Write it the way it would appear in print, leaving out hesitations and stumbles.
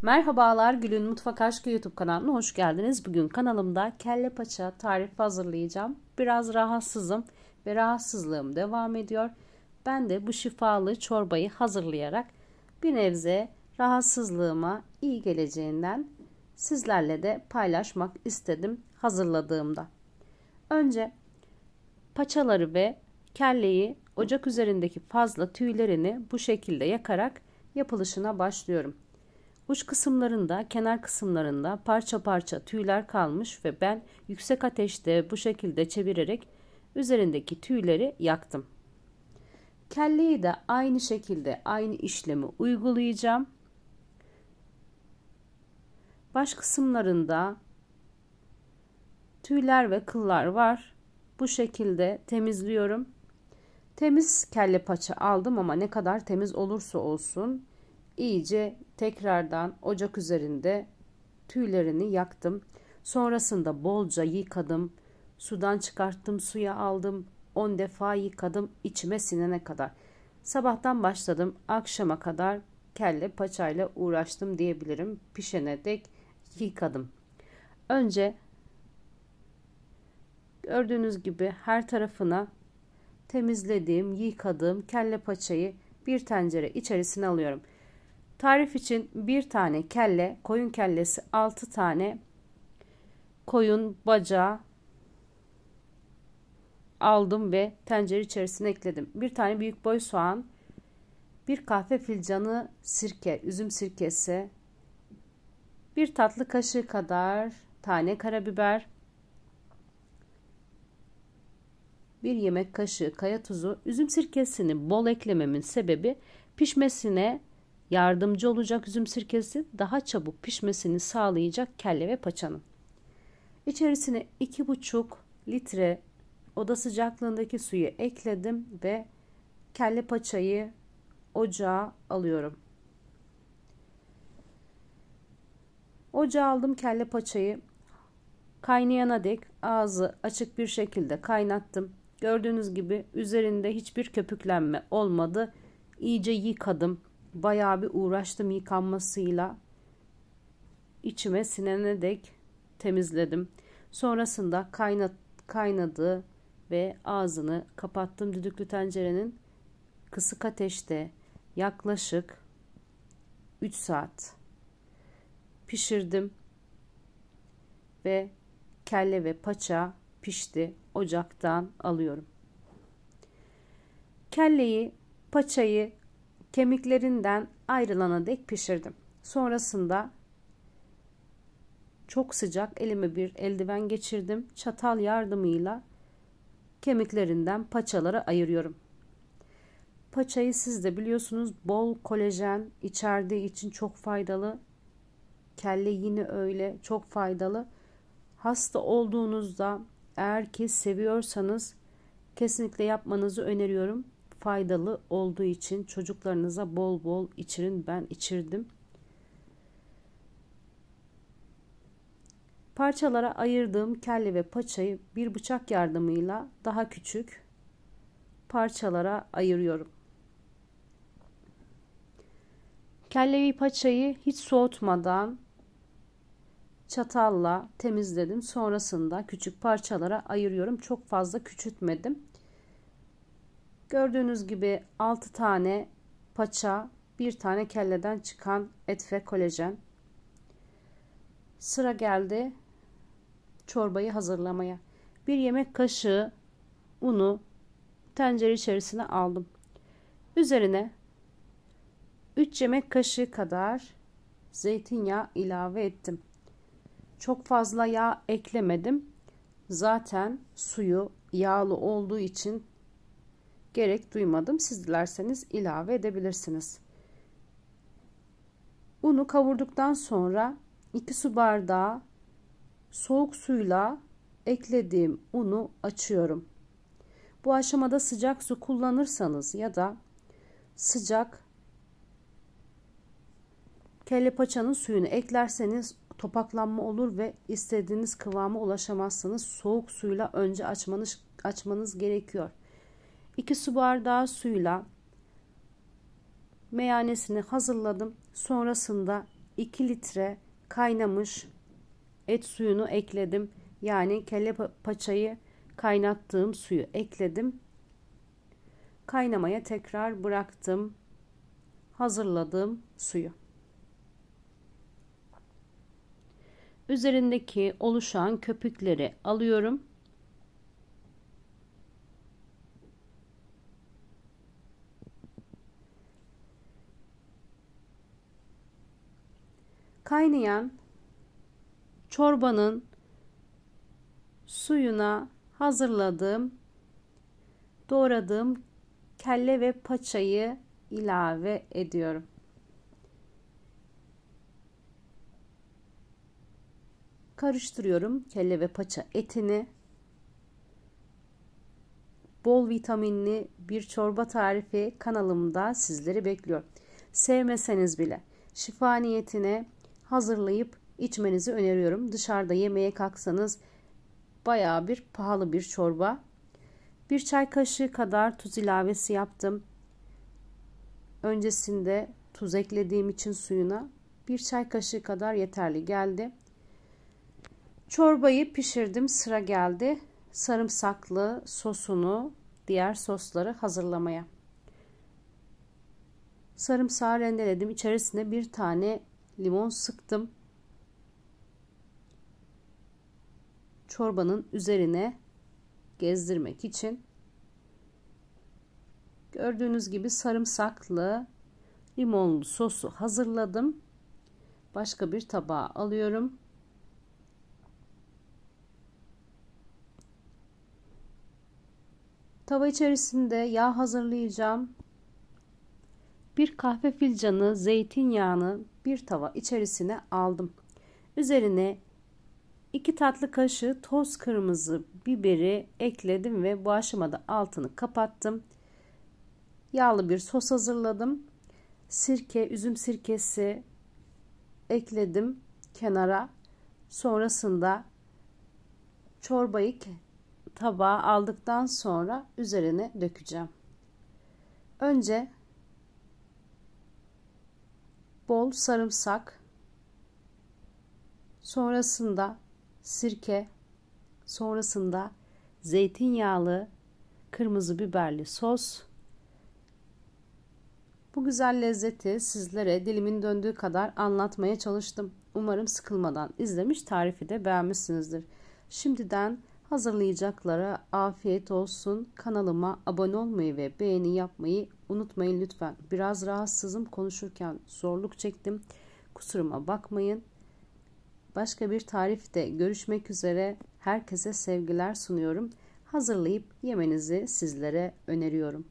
Merhabalar, Gül'ün Mutfak Aşkı YouTube kanalına hoş geldiniz. Bugün kanalımda kelle paça tarifi hazırlayacağım. Biraz rahatsızım ve rahatsızlığım devam ediyor. Ben de bu şifalı çorbayı hazırlayarak bir nebze rahatsızlığıma iyi geleceğinden sizlerle de paylaşmak istedim hazırladığımda. Önce paçaları ve kelleyi ocak üzerindeki fazla tüylerini bu şekilde yakarak yapılışına başlıyorum. Uç kısımlarında, kenar kısımlarında parça parça tüyler kalmış ve ben yüksek ateşte bu şekilde çevirerek üzerindeki tüyleri yaktım. Kelleyi de aynı şekilde aynı işlemi uygulayacağım. Baş kısımlarında tüyler ve kıllar var. Bu şekilde temizliyorum. Temiz kelle paça aldım ama ne kadar temiz olursa olsun iyice tekrardan ocak üzerinde tüylerini yaktım. Sonrasında bolca yıkadım. Sudan çıkarttım, suya aldım. 10 defa yıkadım içime sinene kadar. Sabahtan başladım, akşama kadar kelle paçayla uğraştım diyebilirim. Pişene dek yıkadım. Önce gördüğünüz gibi her tarafına temizlediğim, yıkadığım kelle paçayı bir tencere içerisine alıyorum. Tarif için bir tane kelle, koyun kellesi 6 tane koyun bacağı aldım ve tencere içerisine ekledim. Bir tane büyük boy soğan, bir kahve fincanı sirke, üzüm sirkesi, bir tatlı kaşığı kadar tane karabiber, bir yemek kaşığı kaya tuzu. Üzüm sirkesini bol eklememin sebebi pişmesine yardımcı olacak, üzüm sirkesi daha çabuk pişmesini sağlayacak kelle ve paçanın. İçerisine 2,5 litre oda sıcaklığındaki suyu ekledim ve kelle paçayı ocağa alıyorum. Ocağa aldım kelle paçayı. Kaynayana dek ağzı açık bir şekilde kaynattım. Gördüğünüz gibi üzerinde hiçbir köpüklenme olmadı. İyice yıkadım. Bayağı bir uğraştım yıkanmasıyla. İçime sinene dek temizledim. Sonrasında kaynadı ve ağzını kapattım. Düdüklü tencerenin kısık ateşte yaklaşık 3 saat pişirdim ve kelle ve paça pişti. Ocaktan alıyorum. Kelleyi, paçayı kemiklerinden ayrılana dek pişirdim. Sonrasında çok sıcak elime bir eldiven geçirdim. Çatal yardımıyla kemiklerinden paçaları ayırıyorum. Paçayı siz de biliyorsunuz bol kolajen içerdiği için çok faydalı. Kelle yine öyle çok faydalı. Hasta olduğunuzda eğer ki seviyorsanız kesinlikle yapmanızı öneriyorum. Faydalı olduğu için çocuklarınıza bol bol içirin. Ben içirdim. Parçalara ayırdığım kelle ve paçayı bir bıçak yardımıyla daha küçük parçalara ayırıyorum. Kelleyi paçayı hiç soğutmadan çatalla temizledim. Sonrasında küçük parçalara ayırıyorum. Çok fazla küçültmedim. Gördüğünüz gibi 6 tane paça, bir tane kelleden çıkan et ve kolajen. Sıra geldi çorbayı hazırlamaya. Bir yemek kaşığı unu tencere içerisine aldım. Üzerine 3 yemek kaşığı kadar zeytinyağı ilave ettim. Çok fazla yağ eklemedim. Zaten suyu yağlı olduğu için gerek duymadım. Siz dilerseniz ilave edebilirsiniz. Unu kavurduktan sonra 2 su bardağı soğuk suyla eklediğim unu açıyorum. Bu aşamada sıcak su kullanırsanız ya da sıcak kelle paçanın suyunu eklerseniz topaklanma olur ve istediğiniz kıvama ulaşamazsınız. Soğuk suyla önce açmanız gerekiyor. 2 su bardağı suyla meyanesini hazırladım. Sonrasında 2 litre kaynamış et suyunu ekledim. Yani kelle paçayı kaynattığım suyu ekledim. Kaynamaya tekrar bıraktım. Hazırladığım suyu. Üzerindeki oluşan köpükleri alıyorum. Kaynayan çorbanın suyuna hazırladığım, doğradığım kelle ve paçayı ilave ediyorum. Karıştırıyorum kelle ve paça etini. Bol vitaminli bir çorba tarifi kanalımda sizleri bekliyor. Sevmeseniz bile şifa niyetine hazırlayıp içmenizi öneriyorum. Dışarıda yemeye kalksanız bayağı bir pahalı bir çorba. 1 çay kaşığı kadar tuz ilavesi yaptım. Öncesinde tuz eklediğim için suyuna 1 çay kaşığı kadar yeterli geldi. Çorbayı pişirdim, sıra geldi sarımsaklı sosunu, diğer sosları hazırlamaya. Sarımsağı rendeledim. İçerisine 1 tane limon sıktım. Çorbanın üzerine gezdirmek için. Gördüğünüz gibi sarımsaklı limonlu sosu hazırladım. Başka bir tabağa alıyorum. Tava içerisinde yağ hazırlayacağım. 1 kahve fincanı zeytinyağını bir tava içerisine aldım. Üzerine 2 tatlı kaşığı toz kırmızı biberi ekledim ve bu aşamada altını kapattım. Yağlı bir sos hazırladım. Sirke, üzüm sirkesi ekledim kenara. Sonrasında çorbayı tabağa aldıktan sonra üzerine dökeceğim. Önce bol sarımsak, sonrasında sirke, sonrasında zeytinyağlı kırmızı biberli sos. Bu güzel lezzeti sizlere dilimin döndüğü kadar anlatmaya çalıştım. Umarım sıkılmadan izlemiş, tarifi de beğenmişsinizdir. Şimdiden hazırlayacaklara afiyet olsun. Kanalıma abone olmayı ve beğeni yapmayı unutmayın lütfen. Biraz rahatsızım, konuşurken zorluk çektim. Kusuruma bakmayın. Başka bir tarifte görüşmek üzere. Herkese sevgiler sunuyorum. Hazırlayıp yemenizi sizlere öneriyorum.